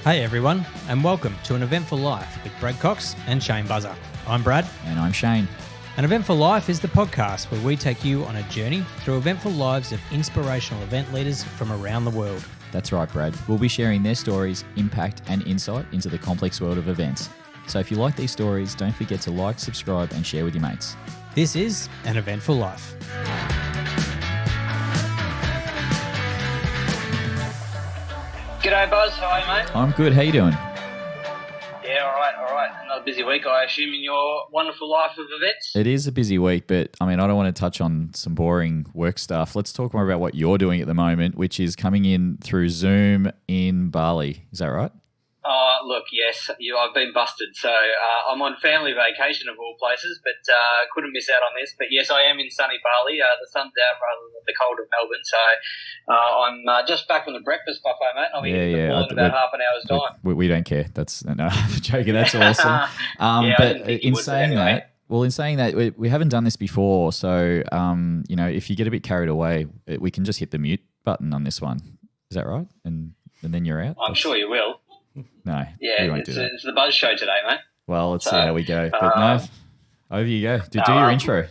Hey everyone, and welcome to An Eventful Life with Brad Cox and Shane Buzzer. I'm Brad. And I'm Shane. An Eventful Life is the podcast where we take you on a journey through eventful lives of inspirational event leaders from around the world. That's right, Brad. We'll be sharing their stories, impact and insight into the complex world of events. So if you like these stories, don't forget to like, subscribe and share with your mates. This is An Eventful Life. G'day, Buzz. How are you, mate? I'm good. How you doing? Yeah, all right. Another busy week, I assume, in your wonderful life of events? It is a busy week, but I don't want to touch on some boring work stuff. Let's talk more about what you're doing at the moment, which is coming in through Zoom in Bali. Is that right? Look, yes, I've been busted. So I'm on family vacation of all places, but couldn't miss out on this. But yes, I am in sunny Bali. The sun's out rather than the cold of Melbourne. So I'm just back from the breakfast buffet, mate. I'll be in about half an hour's time. We don't care. That's no, I'm joking. That's awesome. But in saying that, we haven't done this before. So, if you get a bit carried away, we can just hit the mute button on this one. Is that right? And then you're out? I'm sure you will. No. Yeah, it's the Buzz Show today, mate. Well, let's see how we go. But no, over you go. Do your intro.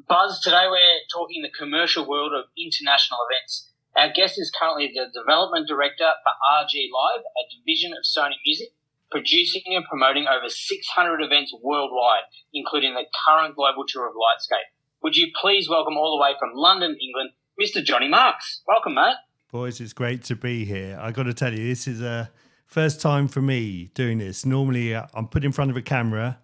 Buzz, today we're talking the commercial world of international events. Our guest is currently the Development Director for RG Live, a division of Sony Music, producing and promoting over 600 events worldwide, including the current global tour of Lightscape. Would you please welcome all the way from London, England, Mr. Joni Marks. Welcome, mate. Boys, it's great to be here. I got to tell you, this is a first time for me doing this. Normally, I'm put in front of a camera,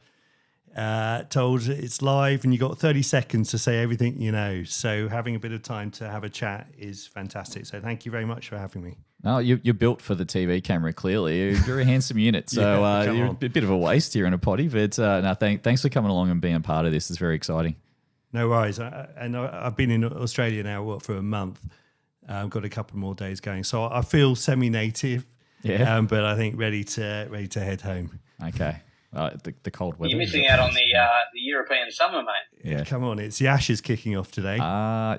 told it's live, and you got 30 seconds to say everything you know. So having a bit of time to have a chat is fantastic. So thank you very much for having me. No, you're built for the TV camera, clearly. You're a handsome unit. So you're a bit of a waste here in a potty. But thanks for coming along and being a part of this. It's very exciting. No worries. I've been in Australia now, for a month. I've got a couple more days going. So I feel semi-native. Yeah, but I think ready to head home. Okay, the cold weather. You're missing out on the European summer, mate. Yeah, come on, it's the Ashes kicking off today.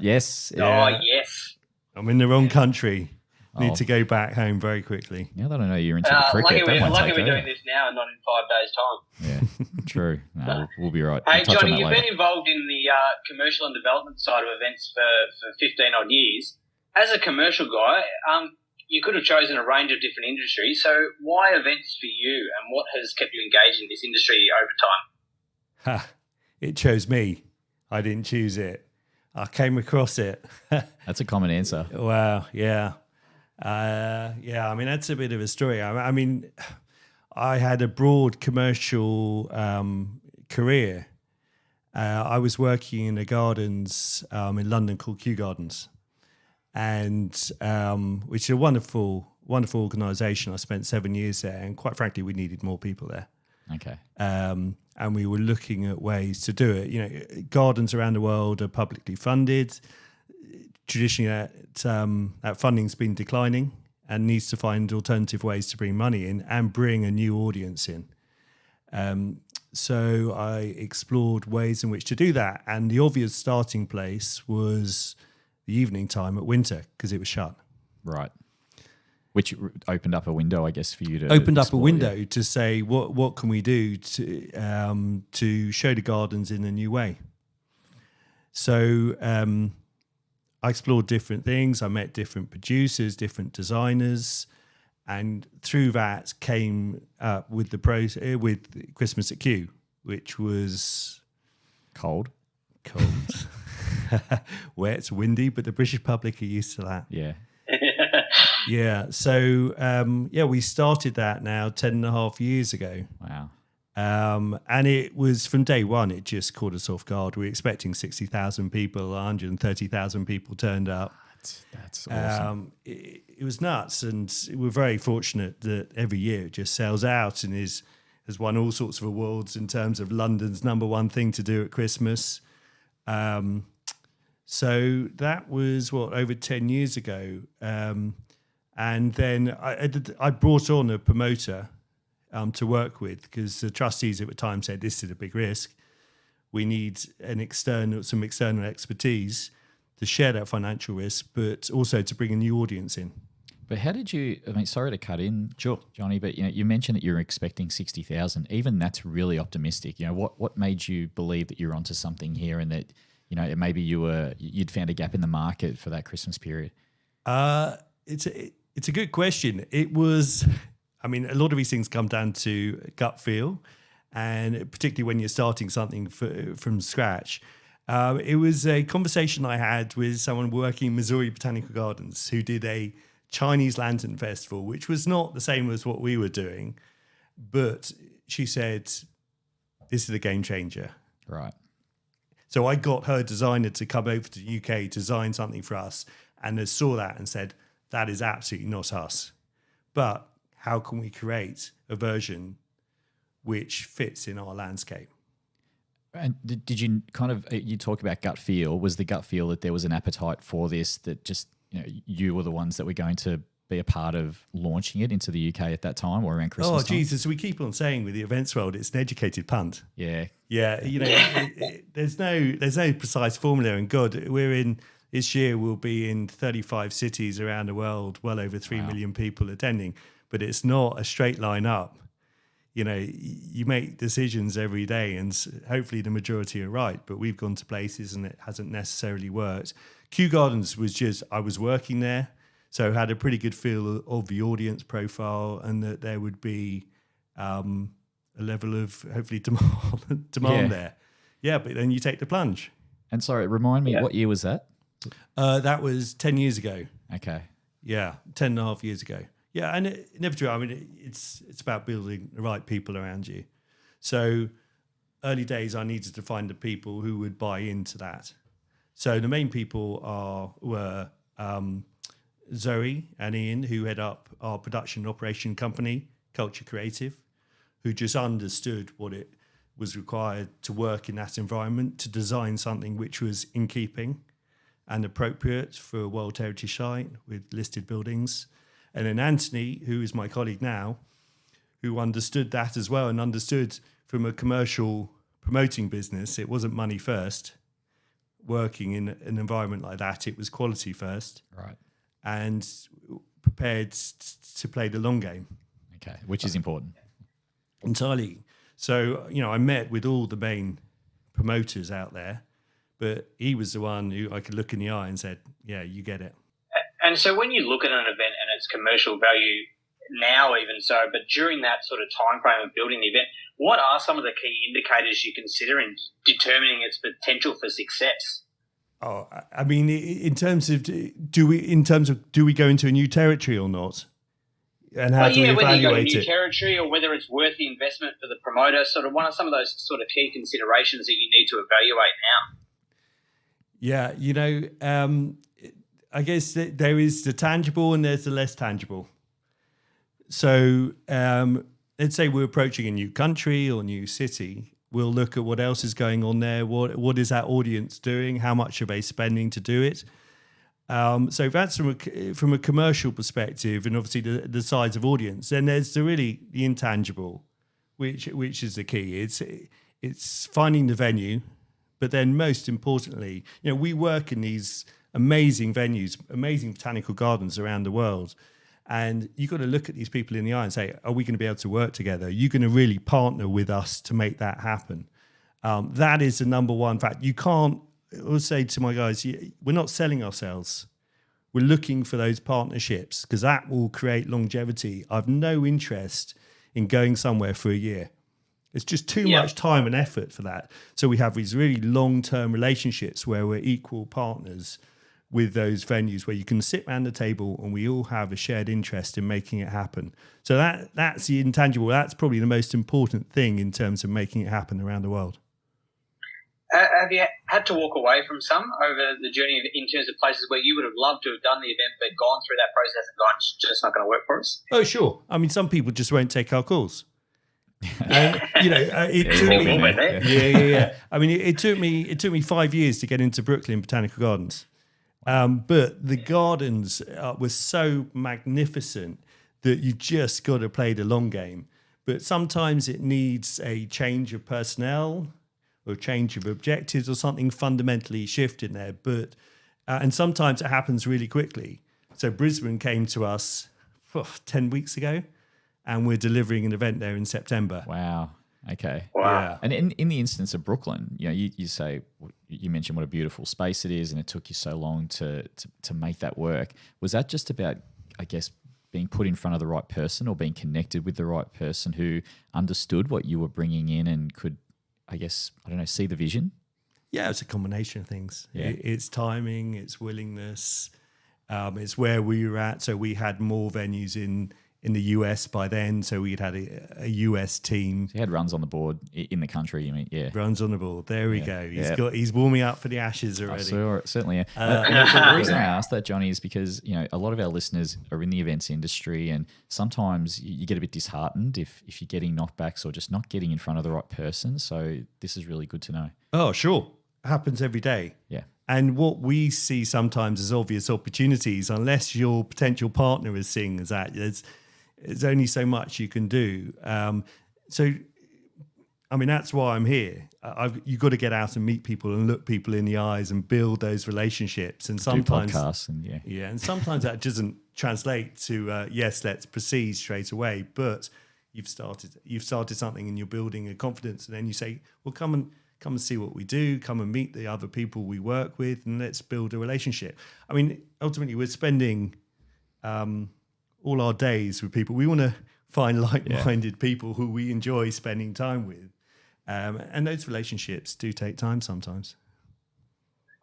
Yes. Yeah. Oh, yes. I'm in the wrong country. Need to go back home very quickly. Now that I know you're into the cricket, lucky we're doing this now and not in 5 days' time. Yeah, true. No, we'll be right. Hey, Johnny, you've been involved in the commercial and development side of events for 15 odd years. As a commercial guy, you could have chosen a range of different industries. So why events for you, and what has kept you engaged in this industry over time? It chose me. I didn't choose it. I came across it. That's a common answer. Wow, yeah. That's a bit of a story. I had a broad commercial career. I was working in the gardens in London called Kew Gardens. And which is a wonderful organisation. I spent 7 years there, and quite frankly, we needed more people there. Okay. And we were looking at ways to do it. Gardens around the world are publicly funded. Traditionally, that funding's been declining and needs to find alternative ways to bring money in and bring a new audience in. So I explored ways in which to do that, and the obvious starting place was the evening time at winter because it was shut. Right. Which opened up a window, I guess, for you to opened up a window to say what can we do to show the gardens in a new way. So I explored different things. I met different producers, different designers, and through that came up with with Christmas at Kew, which was cold. Wet, windy, but the British public are used to that. Yeah. Yeah. So, we started that now 10.5 years ago. Wow. And it was from day one, it just caught us off guard. We were expecting 60,000 people, 130,000 people turned up. That's awesome. It was nuts. And we're very fortunate that every year it just sells out and has won all sorts of awards in terms of London's number one thing to do at Christmas. So that was over 10 years ago. And then I brought on a promoter to work with because the trustees at the time said this is a big risk. We need some external expertise to share that financial risk, but also to bring a new audience in. But how did you? I mean, sorry to cut in, Sure, Johnny, but you mentioned that you're expecting 60,000. Even that's really optimistic. What made you believe that you're onto something here, and that maybe you'd found a gap in the market for that Christmas period? It's a good question. It was, I mean, a lot of these things come down to gut feel, and particularly when you're starting something from scratch. It was a conversation I had with someone working in Missouri Botanical Gardens who did a Chinese Lantern Festival, which was not the same as what we were doing, but she said, this is a game changer. Right. So I got her designer to come over to the UK, design something for us, and they saw that and said, that is absolutely not us. But how can we create a version which fits in our landscape? And did you you talk about gut feel? Was the gut feel that there was an appetite for this, that just you were the ones that were going to be a part of launching it into the UK at that time or around Christmas time? Jesus, we keep on saying with the events world, it's an educated punt. Yeah. There's no precise formula. And God, this year we'll be in 35 cities around the world, well over 3 million people attending, but it's not a straight line up. You make decisions every day and hopefully the majority are right, but we've gone to places and it hasn't necessarily worked. Kew Gardens was just, I was working there, so had a pretty good feel of the audience profile and that there would be a level of hopefully demand there. Yeah, but then you take the plunge. And sorry, remind me, what year was that? That was 10 years ago. Okay. Yeah, 10 and a half years ago. Yeah, and inevitably, I mean, it's about building the right people around you. So early days, I needed to find the people who would buy into that. So the main people were Zoe and Ian, who head up our production operation company, Culture Creative, who just understood what it was required to work in that environment, to design something which was in keeping and appropriate for a World Heritage Site with listed buildings. And then Anthony, who is my colleague now, who understood that as well and understood from a commercial promoting business, it wasn't money first. Working in an environment like that, it was quality first. Right. And prepared to play the long game. Okay, which is important. Entirely. So, I met with all the main promoters out there, but he was the one who I could look in the eye and said, yeah, you get it. And so when you look at an event and its commercial value now even so, but during that sort of time frame of building the event, what are some of the key indicators you consider in determining its potential for success? Oh, I mean, in terms of do we go into a new territory or not? And how do we evaluate it? Whether you go to new territory or whether it's worth the investment for the promoter, sort of what are some of those sort of key considerations that you need to evaluate now? Yeah, I guess there is the tangible and there's the less tangible. So let's say we're approaching a new country or new city. We'll look at what else is going on there. What is that audience doing? How much are they spending to do it? So that's from a commercial perspective, and obviously the size of audience. Then there's the intangible, which is the key. It's finding the venue, but then most importantly, we work in these amazing venues, amazing botanical gardens around the world. And you've got to look at these people in the eye and say, are we going to be able to work together? Are you going to really partner with us to make that happen? That is the number one fact. You can't, I would say to my guys, we're not selling ourselves. We're looking for those partnerships because that will create longevity. I've no interest in going somewhere for a year. It's just too much time and effort for that. So we have these really long-term relationships where we're equal partners with those venues where you can sit around the table and we all have a shared interest in making it happen. So that's the intangible. That's probably the most important thing in terms of making it happen around the world. Have you had to walk away from some over the journey in terms of places where you would have loved to have done the event but gone through that process and gone, it's just not going to work for us? Oh, sure. I mean, some people just won't take our calls. And, it took me. Yeah. I mean, it took me 5 years to get into Brooklyn Botanical Gardens. But the gardens were so magnificent that you just got to play the long game. But sometimes it needs a change of personnel or a change of objectives or something fundamentally shifting there. But and sometimes it happens really quickly. So Brisbane came to us 10 weeks ago, and we're delivering an event there in September. Wow. Okay. Wow. Yeah. And in the instance of Brooklyn, you mentioned what a beautiful space it is, and it took you so long to make that work. Was that just about, I guess, being put in front of the right person, or being connected with the right person who understood what you were bringing in and could, I guess, I don't know, see the vision? Yeah, it's a combination of things. Yeah. It's timing, it's willingness, it's where we were at. So we had more venues in the US by then. So we'd had a US team. So he had runs on the board in the country, you mean? Yeah. Runs on the board. There we go. Yeah. He's warming up for the Ashes already. Certainly, yeah. The reason I asked that, Johnny, is because a lot of our listeners are in the events industry, and sometimes you get a bit disheartened if you're getting knockbacks or just not getting in front of the right person. So this is really good to know. Oh, sure. Happens every day. Yeah. And what we see sometimes as obvious opportunities, unless your potential partner is seeing as that, there's only so much you can do. So, I mean, that's why I'm here. You've got to get out and meet people and look people in the eyes and build those relationships. And sometimes, do podcasts and and sometimes that doesn't translate to yes, let's proceed straight away. But you've started something and you're building a confidence, and then you say, well, come and see what we do, come and meet the other people we work with, and let's build a relationship. I mean, ultimately, we're spending all our days with people. We want to find like-minded people who we enjoy spending time with. And those relationships do take time sometimes.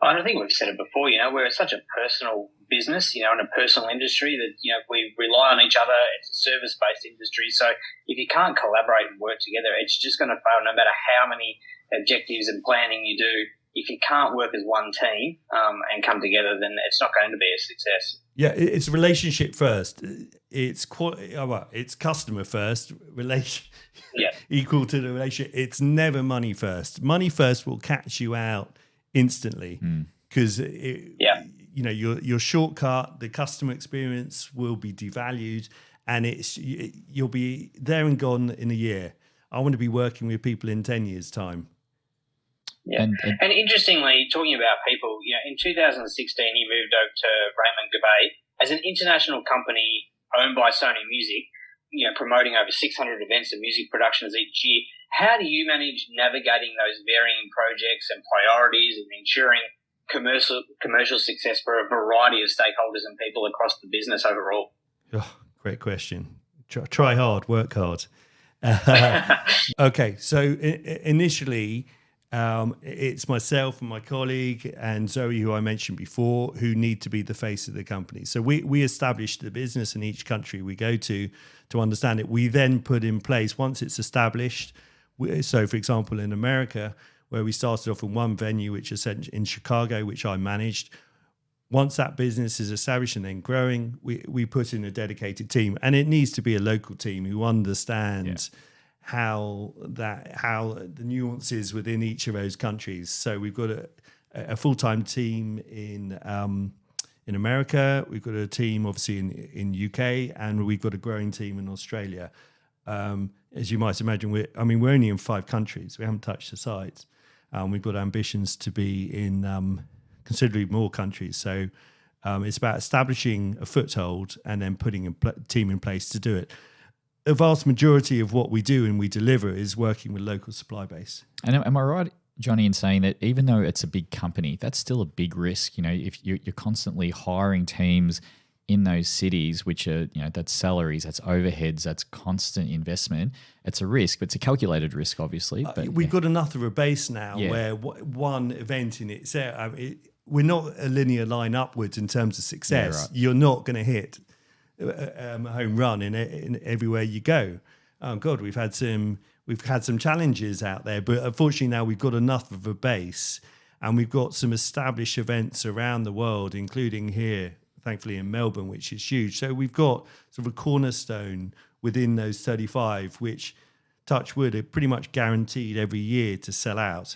I think we've said it before, we're such a personal business, in a personal industry that, we rely on each other. It's a service-based industry. So if you can't collaborate and work together, it's just going to fail no matter how many objectives and planning you do. If you can't work as one team and come together, then it's not going to be a success. Yeah, it's relationship first. It's it's customer first. Equal to the relationship. It's never money first. Money first will catch you out instantly because your shortcut, the customer experience will be devalued, and you'll be there and gone in a year. I want to be working with people in 10 years' time. Yeah, and interestingly, talking about people, in 2016, he moved over to Raymond Gabay as an international company owned by Sony Music, promoting over 600 events and music productions each year. How do you manage navigating those varying projects and priorities and ensuring commercial success for a variety of stakeholders and people across the business overall? Oh, great question. Try hard, work hard. Okay, so initially, it's myself and my colleague and Zoe, who I mentioned before, who need to be the face of the company. So we establish the business in each country we go to understand it. We then put in place, once it's established, so for example, in America, where we started off in one venue, which is in Chicago, which I managed. Once that business is established and then growing, we put in a dedicated team, and it needs to be a local team who understands how the nuances within each of those countries. So we've got a full-time team in America. We've got a team obviously in UK, and we've got a growing team in Australia. As you might imagine, we're only in 5 countries. We haven't touched the sites. We've got ambitions to be in considerably more countries. So it's about establishing a foothold and then putting a team in place to do it. A vast majority of what we do and we deliver is working with local supply base. And am I right, Johnny, in saying that even though it's a big company, that's still a big risk? If you're constantly hiring teams in those cities, which are, that's salaries, that's overheads, that's constant investment. It's a risk, but it's a calculated risk, obviously. But we've got enough of a base now where one event in itself, we're not a linear line upwards in terms of success. Yeah, right. You're not going to hit a home run in everywhere you go. Oh God, we've had some challenges out there, but unfortunately now we've got enough of a base, and we've got some established events around the world, including here, thankfully in Melbourne, which is huge. So we've got sort of a cornerstone within those 35, which, touch wood, are pretty much guaranteed every year to sell out.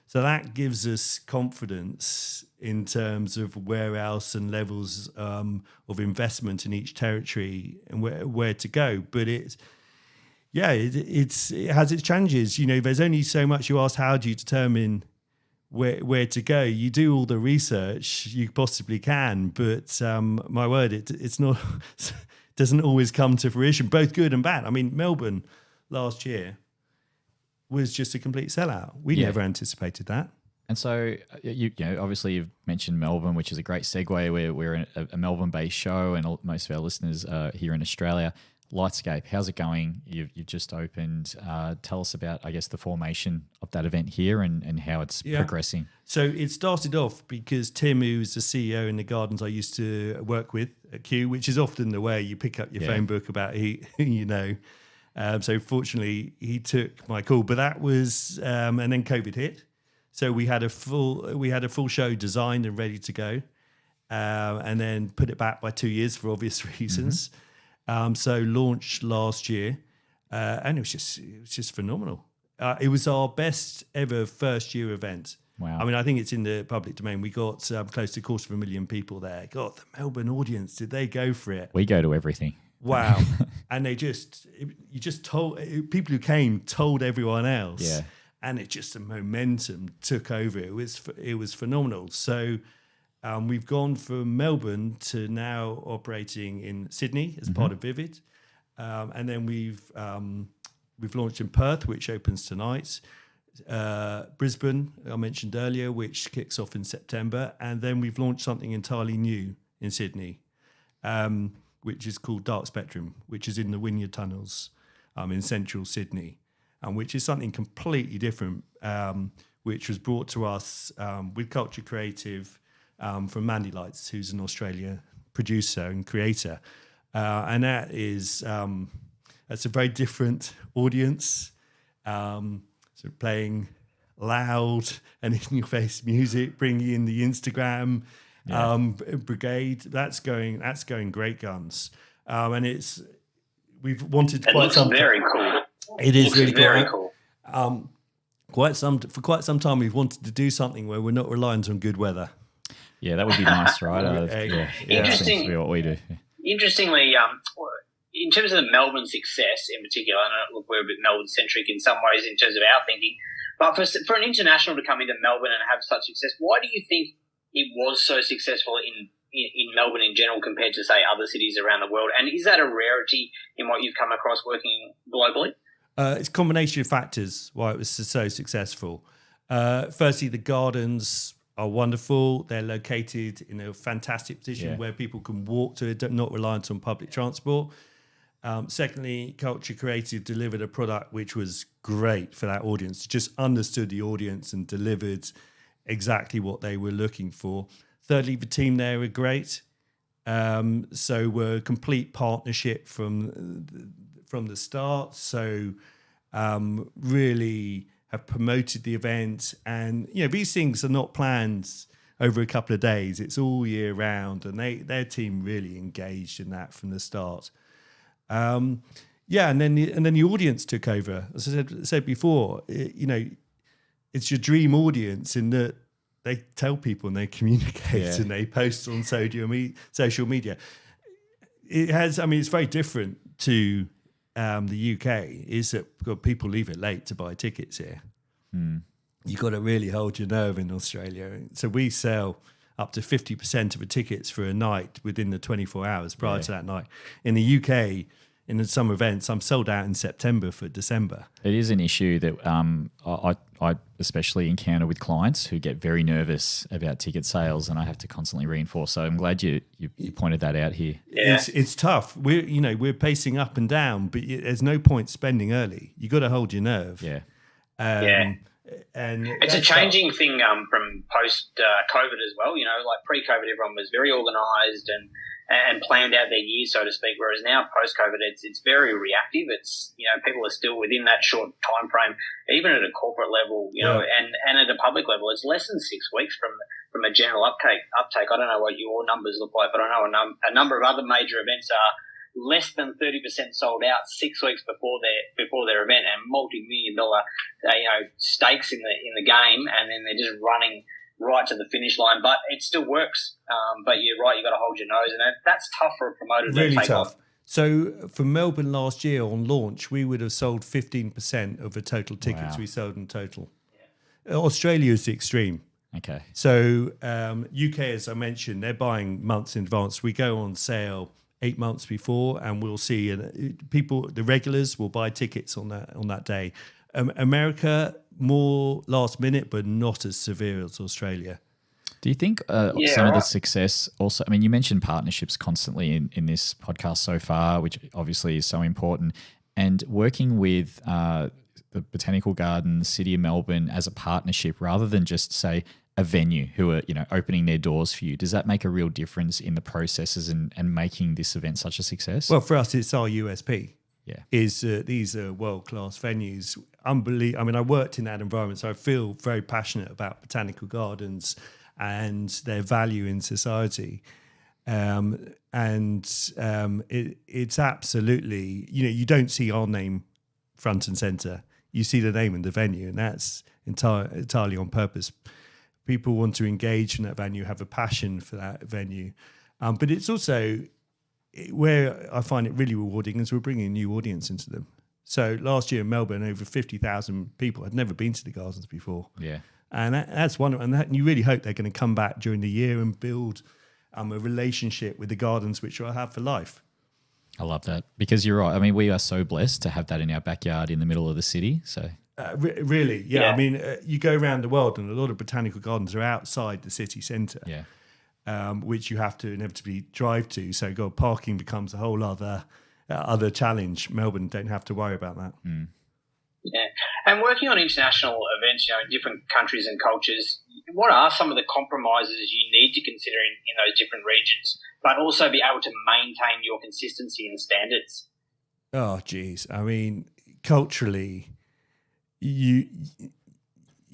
So that gives us confidence in terms of where else and levels of investment in each territory and where to go. But it has its challenges. There's only so much. You asked, how do you determine where to go. You do all the research you possibly can, but my word, it's not doesn't always come to fruition, both good and bad. I mean, Melbourne last year was just a complete sellout. We never anticipated that. And so, you know, obviously you've mentioned Melbourne, which is a great segue. We're a Melbourne-based show, and most of our listeners are here in Australia. Lightscape, how's it going? You've just opened. Tell us about, I guess, the formation of that event here and how it's progressing. So it started off because Tim, who's the CEO in the gardens I used to work with at Q, which is often the way you pick up your phone book about who you know. So fortunately, he took my call. But that was, and then COVID hit. So we had a full show designed and ready to go, and then put it back by 2 years for obvious reasons. So launched last year, and it was just phenomenal. It was our best ever first year event. Wow! I mean, I think it's in the public domain. We got close to 250,000 people there. God, the Melbourne audience, did they go for it? We go to everything. Wow! And you just told people who came told everyone else. Yeah. And the momentum took over. It was phenomenal. So we've gone from Melbourne to now operating in Sydney as part of Vivid, and then we've launched in Perth, which opens tonight. Brisbane, I mentioned earlier, which kicks off in September, and then we've launched something entirely new in Sydney, which is called Dark Spectrum, which is in the Wynyard Tunnels in central Sydney. Which is something completely different, which was brought to us with Culture Creative from Mandy Lights, who's an Australian producer and creator. And that's a very different audience. So playing loud and in-your-face music, bringing in the Instagram brigade. That's going great guns. And we've wanted quite some. Very cool. It is really very cool. For quite some time, we've wanted to do something where we're not reliant on good weather. Yeah, that would be nice, right? Interesting. That what we do. Interestingly, in terms of the Melbourne success in particular, I know we're a bit Melbourne-centric in some ways in terms of our thinking, but for an international to come into Melbourne and have such success, why do you think it was so successful in Melbourne in general compared to, say, other cities around the world? And is that a rarity in what you've come across working globally? It's a combination of factors why it was so successful. Firstly, the gardens are wonderful. They're located in a fantastic position where people can walk to it, not reliant on public transport. Secondly, Culture Creative delivered a product which was great for that audience, just understood the audience and delivered exactly what they were looking for. Thirdly, the team there are great. So we're a complete partnership from the start. So really have promoted the event. And, these things are not planned over a couple of days. It's all year round. And their team really engaged in that from the start. And then the audience took over. As I said before, it's your dream audience in that they tell people and they communicate and they post on social media. It's very different to the UK, is that people leave it late to buy tickets here. You've got to really hold your nerve in Australia. So we sell up to 50% of the tickets for a night within the 24 hours prior to that night. In the UK, in some events, I'm sold out in September for December. It is an issue that I especially encounter with clients who get very nervous about ticket sales, and I have to constantly reinforce. So I'm glad you pointed that out here. Yeah. It's tough. We're pacing up and down, but there's no point spending early. You got to hold your nerve. Yeah. And it's a changing thing from post-COVID as well. Like pre-COVID, everyone was very organised and planned out their years, so to speak. Whereas now, post-COVID, it's very reactive. It's people are still within that short time frame, even at a corporate level, and at a public level, it's less than 6 weeks from a general uptake. I don't know what your numbers look like, but I know a number of other major events are less than 30% sold out 6 weeks before their event, and multi-million-dollar stakes in the game, and then they're just running right to the finish line. But it still works. But you're right, you've got to hold your nose, and that's tough for a promoter really to take tough. off. So for Melbourne last year on launch, we would have sold 15% of the total tickets we sold in total. Australia is the extreme. Okay. So UK, as I mentioned, they're buying months in advance. We go on sale 8 months before, and we'll see people. The regulars will buy tickets on that day. America, more last minute, but not as severe as Australia. Do you think some of the success also, I mean, you mentioned partnerships constantly in this podcast so far, which obviously is so important, and working with the Botanical Gardens, City of Melbourne as a partnership rather than just say a venue who are, opening their doors for you. Does that make a real difference in the processes and making this event such a success? Well, for us, it's our USP. Yeah. These are world-class venues. Unbelievable. I mean, I worked in that environment, so I feel very passionate about Botanical Gardens and their value in society. It's absolutely, you don't see our name front and center. You see the name in the venue, and that's entirely on purpose. People want to engage in that venue, have a passion for that venue. But it's also where I find it really rewarding is we're bringing a new audience into them. So last year in Melbourne, over 50,000 people had never been to the gardens before. Yeah. And that's wonderful. And you really hope they're going to come back during the year and build a relationship with the gardens, which will have for life. I love that, because you're right. I mean, we are so blessed to have that in our backyard in the middle of the city. So really, yeah. I mean, you go around the world and a lot of botanical gardens are outside the city centre, which you have to inevitably drive to. So parking becomes a whole other challenge. Melbourne don't have to worry about that. Mm. Yeah, and working on international events, in different countries and cultures, what are some of the compromises you need to consider in those different regions, but also be able to maintain your consistency and standards? Oh, geez. I mean, culturally, you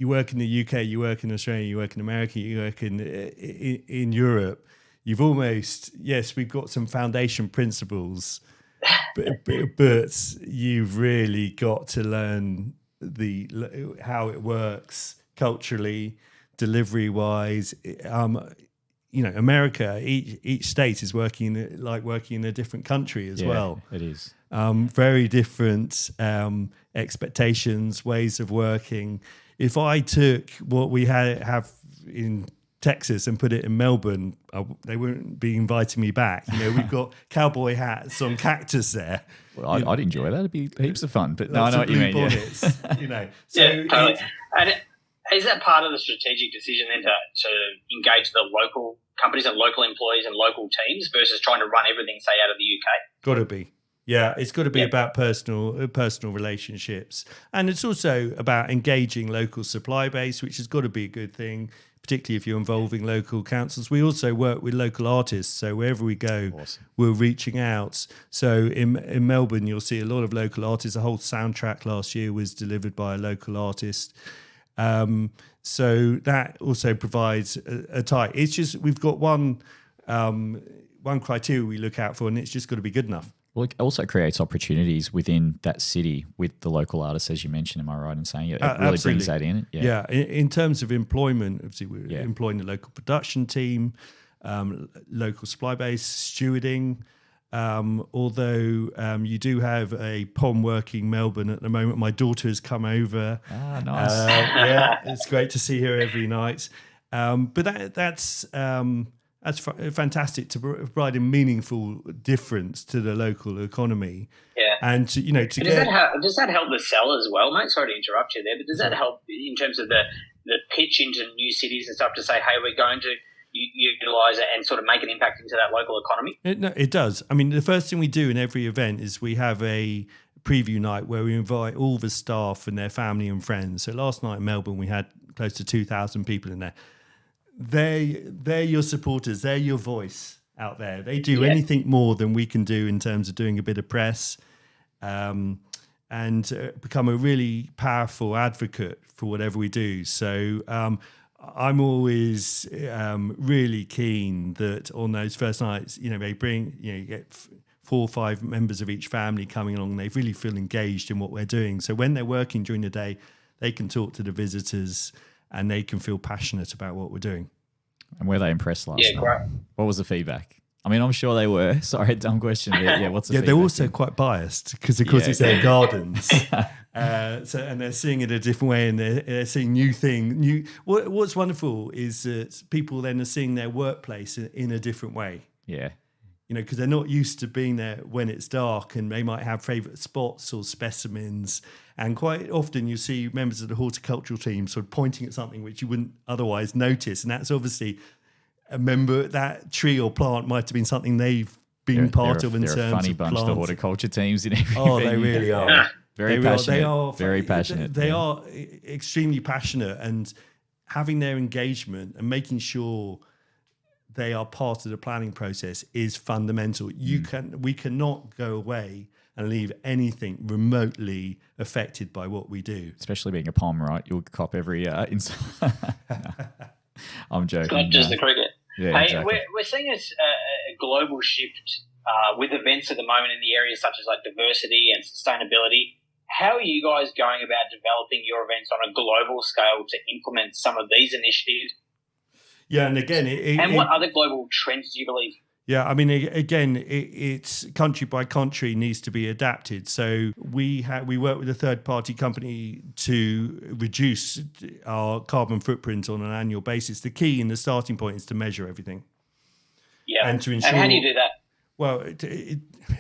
work in the UK, you work in Australia, you work in America, you work in Europe. You've almost, yes, we've got some foundation principles, but you've really got to learn how it works culturally, delivery wise. America, each state is working in a different country as well. It is very different expectations, ways of working. If I took what we have in Texas and put it in Melbourne, they wouldn't be inviting me back. We've got cowboy hats on cactus there. Well, I'd enjoy that. It'd be heaps of fun. But no, I know what you mean. Bonnets, So totally. And is that part of the strategic decision then to engage the local companies and local employees and local teams versus trying to run everything, say, out of the UK? Got to be. Yeah, it's got to be about personal relationships. And it's also about engaging local supply base, which has got to be a good thing, particularly if you're involving local councils. We also work with local artists. So wherever we go, we're reaching out. So in Melbourne, you'll see a lot of local artists. The whole soundtrack last year was delivered by a local artist. So that also provides a tie. It's just we've got one criteria we look out for, and it's just got to be good enough. Well, it also creates opportunities within that city with the local artists, as you mentioned. Am I right in saying it? It really Absolutely. Brings that in. Yeah. In terms of employment, obviously we're employing the local production team, local supply base, stewarding. Although you do have a POM working Melbourne at the moment. My daughter has come over. Ah, nice. It's great to see her every night. But that's fantastic to provide a meaningful difference to the local economy. Yeah. And to does that help the seller as well, mate? Sorry to interrupt you there, but does that help in terms of the pitch into new cities and stuff to say, hey, we're going to utilise it and sort of make an impact into that local economy? It does. I mean, the first thing we do in every event is we have a preview night where we invite all the staff and their family and friends. So last night in Melbourne, we had close to 2,000 people in there. They're your supporters. They're your voice out there. They do anything more than we can do in terms of doing a bit of press and become a really powerful advocate for whatever we do. So I'm always really keen that on those first nights, they bring, you get 4 or 5 members of each family coming along. They really feel engaged in what we're doing. So when they're working during the day, they can talk to the visitors and they can feel passionate about what we're doing. And were they impressed last night? Great. What was the feedback? I mean, I'm sure they were. Sorry, dumb question. But what's the feedback? They're also quite biased because, of course, it's their gardens. And they're seeing it a different way, and they're seeing new thing. What's wonderful is that people then are seeing their workplace in a different way. Yeah. Because they're not used to being there when it's dark, and they might have favourite spots or specimens. And quite often you see members of the horticultural team sort of pointing at something which you wouldn't otherwise notice. And that's obviously a member, that tree or plant might have been something they've been part of in terms of They're a funny bunch, the horticulture teams in every Oh, venue. they really are. Very passionate. Very passionate. They are extremely passionate, and having their engagement and making sure they are part of the planning process is fundamental. We cannot go away and leave anything remotely affected by what we do. Especially being a POM, right? You'll cop every inside. I'm joking. It's not just the cricket. Yeah, hey, exactly. we're seeing a global shift with events at the moment in the areas such as like diversity and sustainability. How are you guys going about developing your events on a global scale to implement some of these initiatives? Yeah, and again, what other global trends do you believe? Yeah, I mean, again, it's country by country needs to be adapted. So we work with a third-party company to reduce our carbon footprint on an annual basis. The key and the starting point is to measure everything. Yeah, and to ensure. And how do you do that? Well,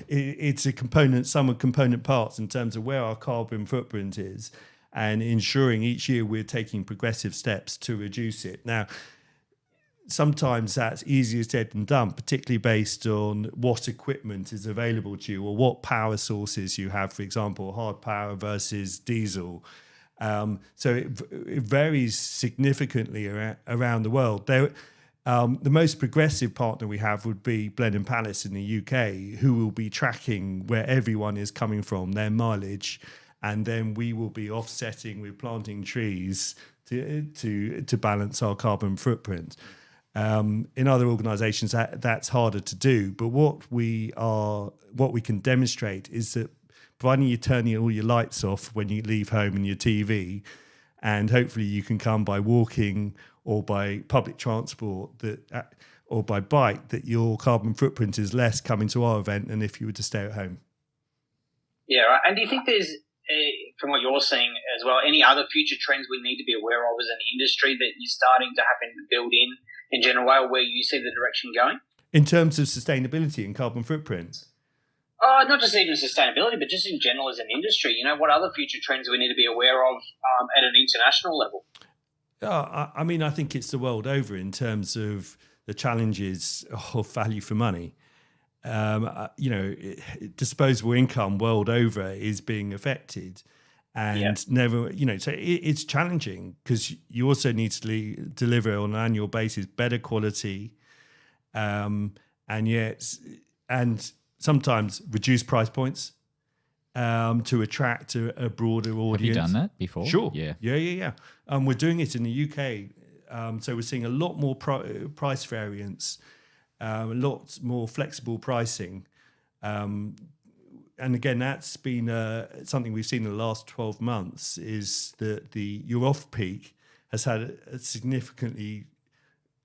it's a component, sum of component parts in terms of where our carbon footprint is, and ensuring each year we're taking progressive steps to reduce it. Now, sometimes that's easier said than done, particularly based on what equipment is available to you or what power sources you have, for example, hard power versus diesel. So it varies significantly around the world. The most progressive partner we have would be Blenheim Palace in the UK, who will be tracking where everyone is coming from, their mileage, and then we will be offsetting with planting trees to balance our carbon footprint. In other organisations, that's harder to do. But what we can demonstrate is that providing you're turning all your lights off when you leave home and your TV, and hopefully you can come by walking or by public transport or by bike, that your carbon footprint is less coming to our event than if you were to stay at home. Yeah, right. And do you think there's, from what you're seeing as well, any other future trends we need to be aware of as an industry that you're starting to happen to build in general way, or where you see the direction going? In terms of sustainability and carbon footprints? Not just even sustainability, but just in general as an industry. What other future trends we need to be aware of at an international level? I mean, I think it's the world over in terms of the challenges of value for money. Disposable income world over is being affected. And so it's challenging because you also need to deliver on an annual basis better quality, and sometimes reduce price points to attract a broader audience. Have you done that before? Sure. Yeah. We're doing it in the UK. So we're seeing a lot more price variance, a lot more flexible pricing. And again, that's been something we've seen in the last 12 months, is that your off-peak has had a significantly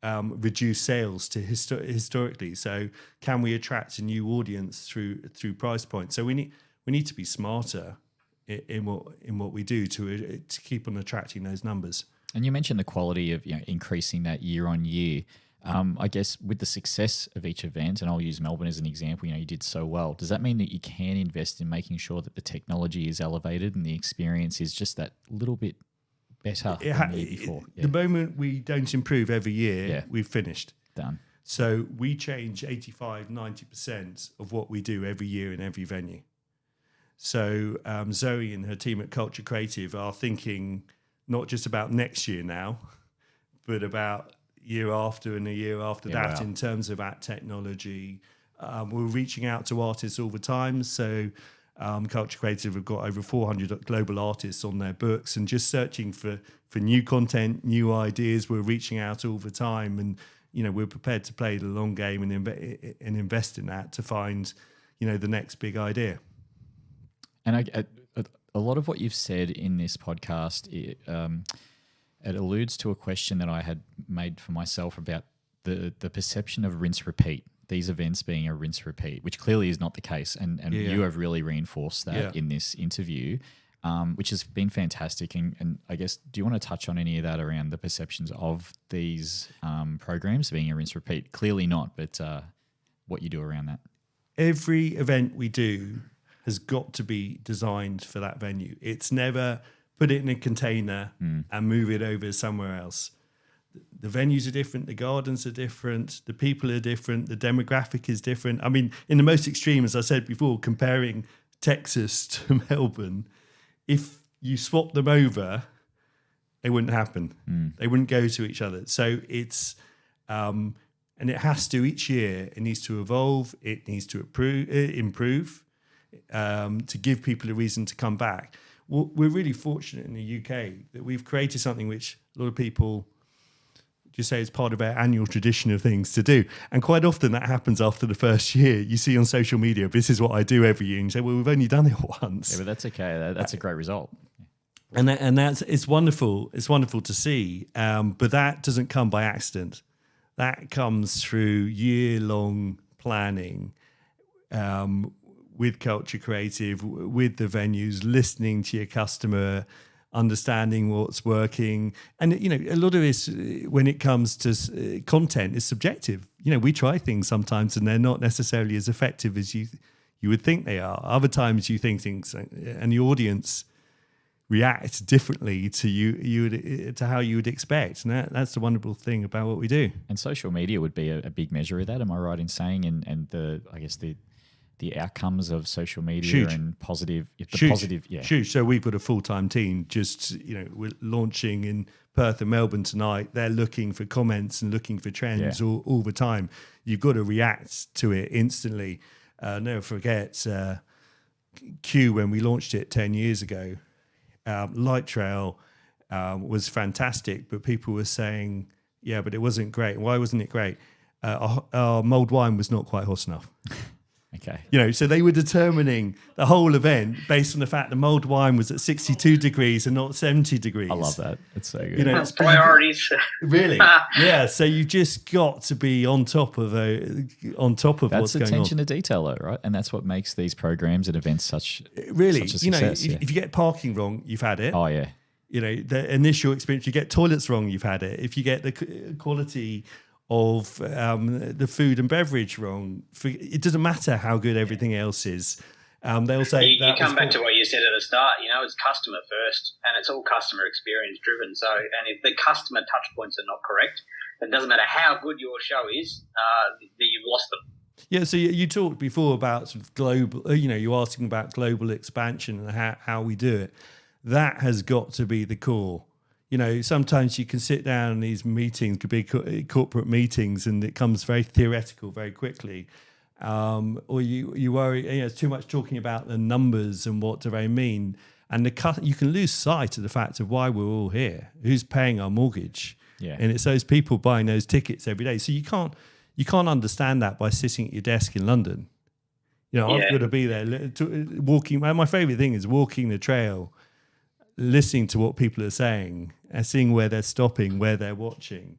reduced sales to historically. So can we attract a new audience through price points? So we need to be smarter in what we do to keep on attracting those numbers. And you mentioned the quality of increasing that year on year. I guess with the success of each event, and I'll use Melbourne as an example, you did so well. Does that mean that you can invest in making sure that the technology is elevated and the experience is just that little bit better than the year before? The moment we don't improve every year, we've finished. Done. So we change 85-90% of what we do every year in every venue. So Zoe and her team at Culture Creative are thinking not just about next year now, but about year after and a year after that. Wow. In terms of that technology. We're reaching out to artists all the time. So Culture Creative have got over 400 global artists on their books, and just searching for new content, new ideas. We're reaching out all the time, and we're prepared to play the long game and invest in that to find the next big idea. And a lot of what you've said in this podcast, it alludes to a question that I had made for myself about the perception of rinse repeat, these events being a rinse repeat, which clearly is not the case. And you have really reinforced that in this interview. which has been fantastic. And I guess, do you want to touch on any of that around the perceptions of these programs being a rinse repeat? Clearly not, but what you do around that. Every event we do has got to be designed for that venue. It's never put it in a container and move it over somewhere else. The venues are different, the gardens are different, the people are different, the demographic is different. I mean, in the most extreme, as I said before, comparing Texas to Melbourne, if you swap them over, it wouldn't happen. They wouldn't go to each other. So it's, and it has to each year, it needs to evolve, it needs to improve to give people a reason to come back. We're really fortunate in the UK that we've created something which a lot of people just say is part of our annual tradition of things to do. And quite often that happens after the first year. You see on social media, this is what I do every year. And you say, well, we've only done it once. Yeah, but that's okay. That's a great result. And that's it's wonderful. It's wonderful to see. But that doesn't come by accident. That comes through year-long planning with Culture Creative, with the venues, listening to your customer, understanding what's working. And, you know, a lot of this, when it comes to content, is subjective. You know, we try things sometimes and they're not necessarily as effective as you would think they are. Other times you think things and the audience react differently to how you would expect. And that's the wonderful thing about what we do. And social media would be a big measure of that. Am I right in saying? And the, I guess the outcomes of social media Huge. And positive, yeah. Huge. So we've got a full-time team just, you know, we're launching in Perth and Melbourne tonight. They're looking for comments and looking for trends all the time. You've got to react to it instantly. Never forget Q when we launched it 10 years ago. Light Trail was fantastic, but people were saying, yeah, but it wasn't great. Why wasn't it great? Our mulled wine was not quite hot enough. Okay. You know, so they were determining the whole event based on the fact the mulled wine was at 62 degrees and not 70 degrees. I love that. It's so good. You know, it's priorities. Really? Yeah. So you've just got to be on top of what's going on. That's attention to detail, though, right? And that's what makes these programs and events such really, such a you know, success. if you get parking wrong, you've had it. Oh yeah. You know, the initial experience, you get toilets wrong, you've had it. If you get the quality of the food and beverage wrong, it doesn't matter how good everything else is. They'll say you come back to what you said at the start. You know, it's customer first, and it's all customer experience driven. So, and if the customer touch points are not correct, then it doesn't matter how good your show is, you've lost them. Yeah, so you talked before about sort of global, you know, you're asking about global expansion and how we do it. That has got to be the core. You know, sometimes you can sit down in these meetings, could be corporate meetings, and it comes very theoretical very quickly. Or you worry, you know, it's too much talking about the numbers and what do they mean. And you can lose sight of the fact of why we're all here, who's paying our mortgage. Yeah. And it's those people buying those tickets every day. So you can't understand that by sitting at your desk in London. You know, I've got to be there walking. My favourite thing is walking the trail, listening to what people are saying and seeing where they're stopping, where they're watching.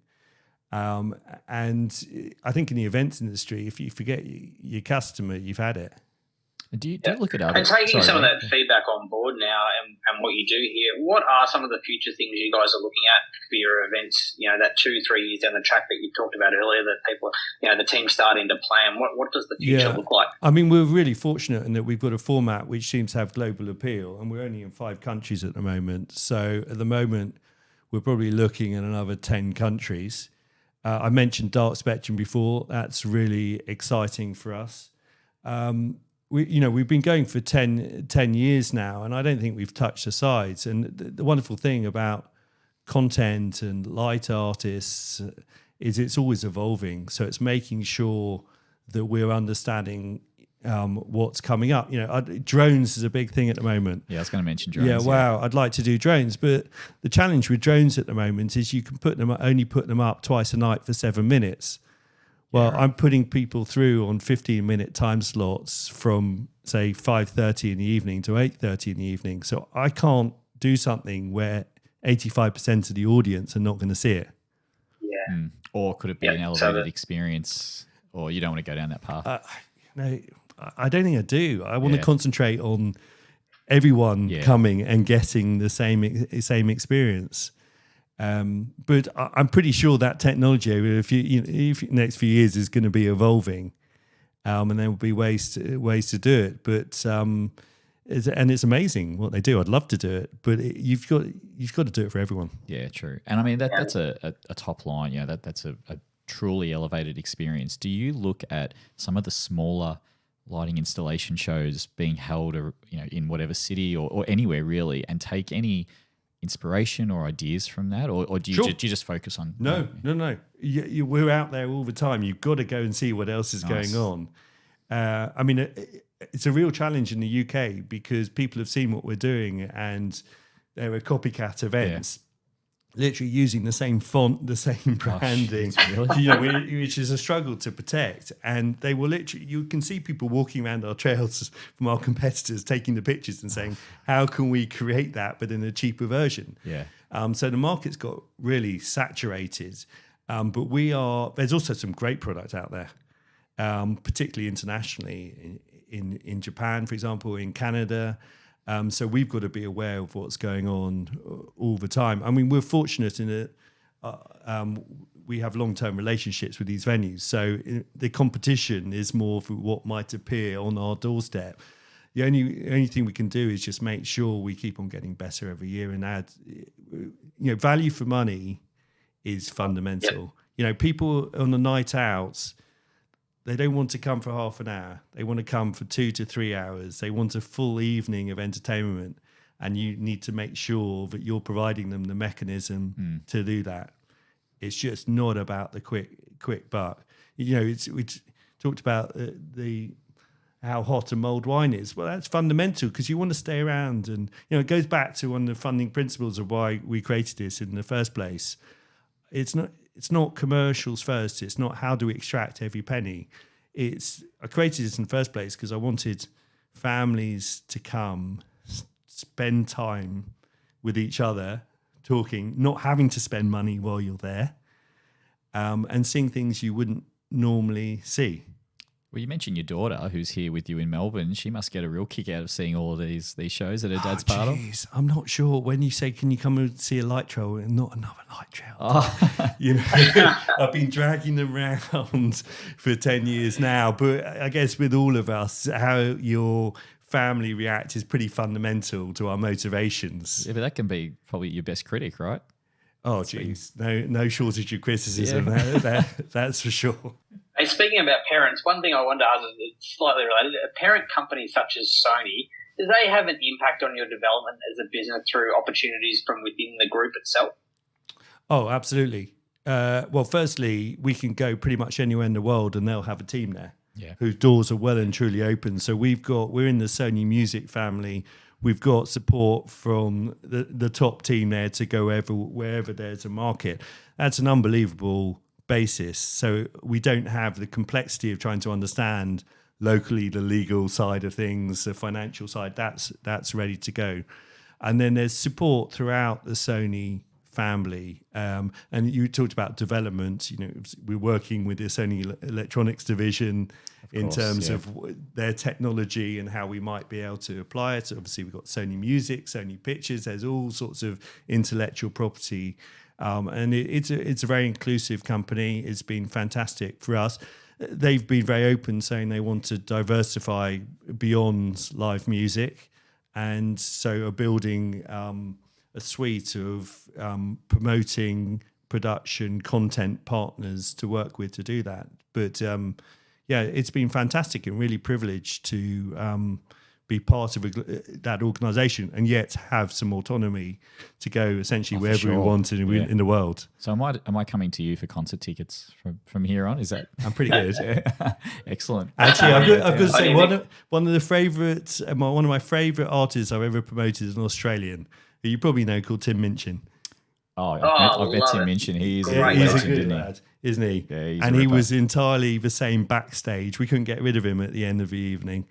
And I think in the events industry, if you forget your customer, you've had it. Do you look at other... And taking some of that feedback on board now and what you do here, what are some of the future things you guys are looking at for your events, you know, that 2-3 years down the track that you talked about earlier, that people, you know, the team's starting to plan? What does the future look like? I mean, we're really fortunate in that we've got a format which seems to have global appeal, and we're only in 5 countries at the moment. So at the moment, we're probably looking at another 10 countries. I mentioned Dark Spectrum before. That's really exciting for us. We've been going for 10 years now, and I don't think we've touched the sides. And the wonderful thing about content and light artists is it's always evolving. So it's making sure that we're understanding what's coming up. You know, drones is a big thing at the moment. Yeah, I was going to mention drones. Yeah, wow, I'd like to do drones, but the challenge with drones at the moment is you can only put them up twice a night for 7 minutes. Well, yeah, right. I'm putting people through on 15-minute time slots from, say, 5:30 in the evening to 8:30 in the evening. So I can't do something where 85% of the audience are not going to see it. Yeah. Or could it be an elevated experience, or you don't want to go down that path? No, I don't think I do. I want to concentrate on everyone coming and getting the same experience. But I'm pretty sure that technology over next few years is going to be evolving, and there will be ways to do it. But it's amazing what they do. I'd love to do it, but you've got to do it for everyone. Yeah, true. And I mean that's a top line. Yeah, that's a truly elevated experience. Do you look at some of the smaller lighting installation shows being held, in whatever city or anywhere really, and take any inspiration or ideas from that, or do you just focus on? No. We're out there all the time. You've got to go and see what else is going on. I mean, it's a real challenge in the UK because people have seen what we're doing and there are copycat events. Literally using the same font, the same branding, which is a struggle to protect. And they will you can see people walking around our trails from our competitors taking the pictures and saying, how can we create that, but in a cheaper version? Yeah. So the market's got really saturated. But there's also some great product out there, particularly internationally in Japan, for example, in Canada. So we've got to be aware of what's going on all the time. I mean, we're fortunate in that we have long-term relationships with these venues. So the competition is more for what might appear on our doorstep. The only thing we can do is just make sure we keep on getting better every year and add, value for money is fundamental. Yep. People on the night out, they don't want to come for half an hour. They want to come for 2 to 3 hours. They want a full evening of entertainment, and you need to make sure that you're providing them the mechanism to do that. It's just not about the quick buck. We talked about how hot a mulled wine is. Well, that's fundamental because you want to stay around, and it goes back to one of the funding principles of why we created this in the first place. It's not commercials first. It's not how do we extract every penny. I created this in the first place because I wanted families to come, spend time with each other, talking, not having to spend money while you're there, and seeing things you wouldn't normally see. Well, you mentioned your daughter, who's here with you in Melbourne. She must get a real kick out of seeing all of these shows that her dad's part of. I'm not sure. When you say, "Can you come and see a light trail?" and not another light trail. I've been dragging them around for 10 years now. But I guess with all of us, how your family react is pretty fundamental to our motivations. Yeah, but that can be probably your best critic, right? Oh, geez, no shortage of criticism. Yeah. That's for sure. Hey, speaking about parents, one thing I wanted to ask is slightly related. A parent company such as Sony, do they have an impact on your development as a business through opportunities from within the group itself? Oh, absolutely. Well, firstly, we can go pretty much anywhere in the world and they'll have a team there whose doors are well and truly open. So we're in the Sony Music family. We've got support from the top team there to go wherever there's a market. That's an unbelievable basis. So we don't have the complexity of trying to understand locally the legal side of things, the financial side. That's ready to go. And then there's support throughout the Sony family. And you talked about development. We're working with the Sony Electronics division in terms of their technology and how we might be able to apply it. So obviously, we've got Sony Music, Sony Pictures. There's all sorts of intellectual property. And it's a very inclusive company. It's been fantastic for us. They've been very open, saying they want to diversify beyond live music. And so are building a suite of promoting production content partners to work with to do that. But it's been fantastic and really privileged to be part of that organisation and yet have some autonomy to go essentially wherever we want in the world. So am I coming to you for concert tickets from here on? Is that? I'm pretty good. Excellent. Actually, I've got to say one of my favourite artists I've ever promoted is an Australian who you probably know called Tim Minchin. I've met Tim Minchin. He's a good lad, isn't he? Yeah, and he was entirely the same backstage. We couldn't get rid of him at the end of the evening.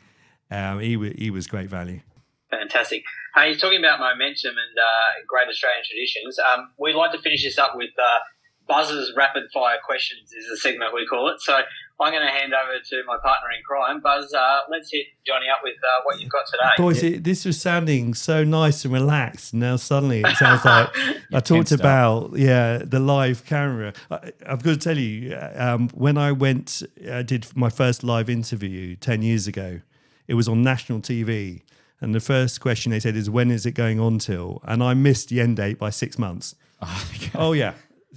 He was great value. Fantastic. Hey, talking about momentum and great Australian traditions, we'd like to finish this up with Buzz's rapid fire questions is the segment we call it. So I'm going to hand over to my partner in crime, Buzz. Let's hit Johnny up with what you've got today. Boys, this was sounding so nice and relaxed. Now suddenly it sounds like I talked about the live camera. I've got to tell you, when I did my first live interview 10 years ago, it was on national TV. And the first question they said is, when is it going on till? And I missed the end date by 6 months. Oh yeah.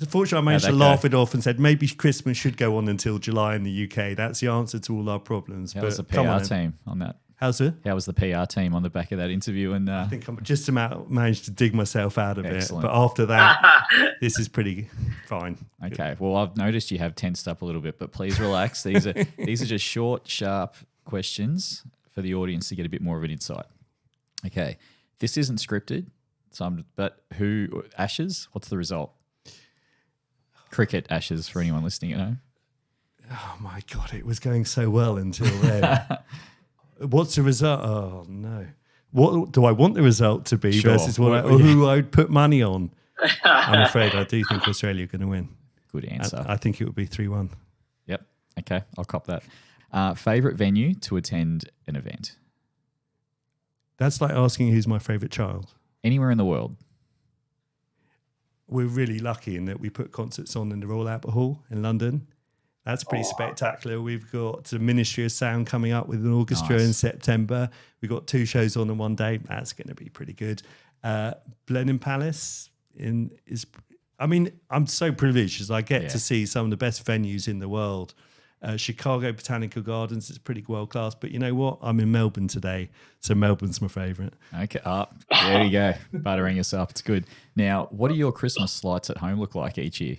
Fortunately, I managed to laugh it off and said maybe Christmas should go on until July in the UK. That's the answer to all our problems. How was the PR team on that? How's it? How was the PR team on the back of that interview? And I think I'm just about managed to dig myself out of excellent. it. But after that, this is pretty fine. Okay. Well, I've noticed you have tensed up a little bit, but please relax. These are just short, sharp questions for the audience to get a bit more of an insight. Okay. This isn't scripted. But Ashes? What's the result? Cricket Ashes for anyone listening at home. Oh my God, it was going so well until then. What's the result? Oh no. What do I want the result to be versus who I would put money on? I'm afraid I do think Australia are going to win. Good answer. I think it would be 3-1. Yep. Okay, I'll cop that. Favourite venue to attend an event? That's like asking who's my favourite child. Anywhere in the world. We're really lucky in that we put concerts on in the Royal Albert Hall in London. That's pretty spectacular. We've got the Ministry of Sound coming up with an orchestra in September. We've got 2 shows on in one day. That's going to be pretty good. Blenheim Palace I'm so privileged as I get to see some of the best venues in the world. Chicago Botanical Gardens is pretty world class, but you know what? I'm in Melbourne today, so Melbourne's my favourite. Okay, there you go, buttering us up. It's good. Now, what do your Christmas lights at home look like each year?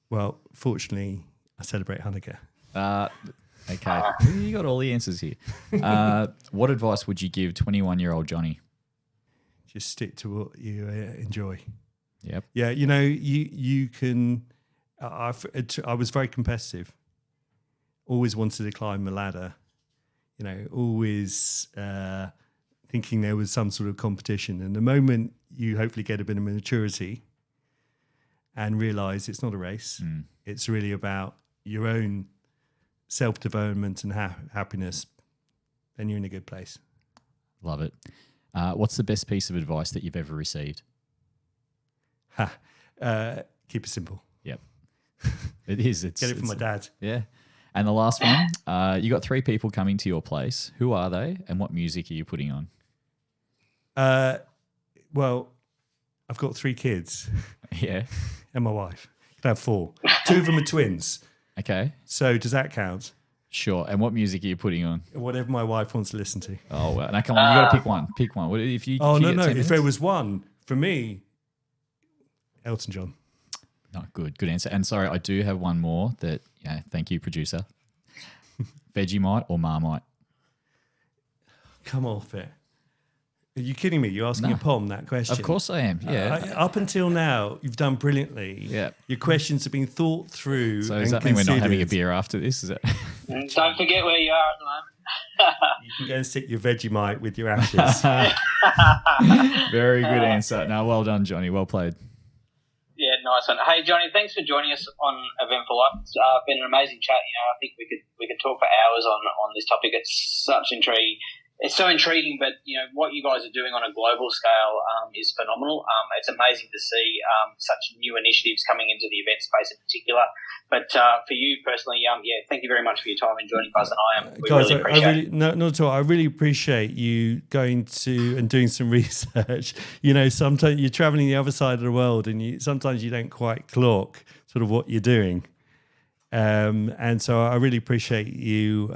Well, fortunately, I celebrate Hanukkah. Okay, you got all the answers here. What advice would you give 21-year-old Johnny? Just stick to what you enjoy. Yep. Yeah, you know, you can. I was very competitive. Always wanted to climb the ladder. You know, always thinking there was some sort of competition. And the moment you hopefully get a bit of maturity and realise it's not a race, it's really about your own self-development and happiness, then you're in a good place. Love it. What's the best piece of advice that you've ever received? Keep it simple. Yep. It is. Get it from my dad. Yeah. And the last one, you got 3 people coming to your place. Who are they and what music are you putting on? Well, I've got 3 kids. Yeah. And my wife. I have 4. 2 of them are twins. Okay. So does that count? Sure. And what music are you putting on? Whatever my wife wants to listen to. Oh, well. Now, come on. You got to pick one. Pick one. If you, no. If there was one, for me, Elton John. No, good answer. And sorry, I do have one more that, thank you, producer. Vegemite or Marmite? Come off it. Are you kidding me? You're asking a POM that question. Of course I am, yeah. Up until now, you've done brilliantly. Yeah. Your questions have been thought through. So does that mean we're not having a beer after this? Is it? Don't forget where you are at the moment. You can go and stick your Vegemite with your ashes. Very good answer. No, well done, Johnny. Well played. Yeah, nice one. Hey, Johnny, thanks for joining us on Eventful Life. It's been an amazing chat. I think we could talk for hours on this topic. It's such intrigue. It's so intriguing, but what you guys are doing on a global scale is phenomenal. It's amazing to see such new initiatives coming into the event space in particular. But for you personally, thank you very much for your time and joining Buzz and I. We guys, really appreciate it. Not at all. I really appreciate you going to and doing some research. Sometimes you're traveling the other side of the world, and sometimes you don't quite clock sort of what you're doing. And so I really appreciate you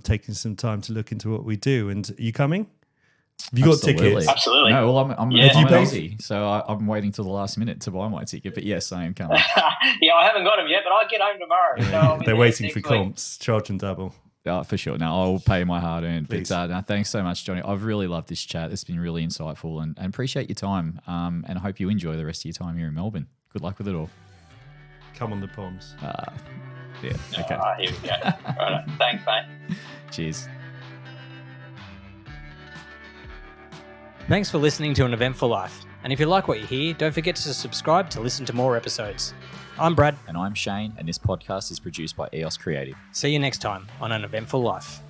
taking some time to look into what we do. And are you coming? Have you got tickets? Absolutely. No, well, I'm Aussie, so I'm waiting till the last minute to buy my ticket. But yes, I am coming. Yeah, I haven't got them yet, but I'll get home tomorrow. So they're waiting for comps. Charge them double. For sure. No, I'll pay my hard-earned. But thanks so much, Johnny. I've really loved this chat. It's been really insightful and appreciate your time. And I hope you enjoy the rest of your time here in Melbourne. Good luck with it all. Come on the Poms. Yeah. Okay. Here we go. Right. Thanks, mate. Cheers. Thanks for listening to An Eventful Life. And if you like what you hear, don't forget to subscribe to listen to more episodes. I'm Brad. And I'm Shane, and this podcast is produced by EOS Creative. See you next time on An Eventful Life.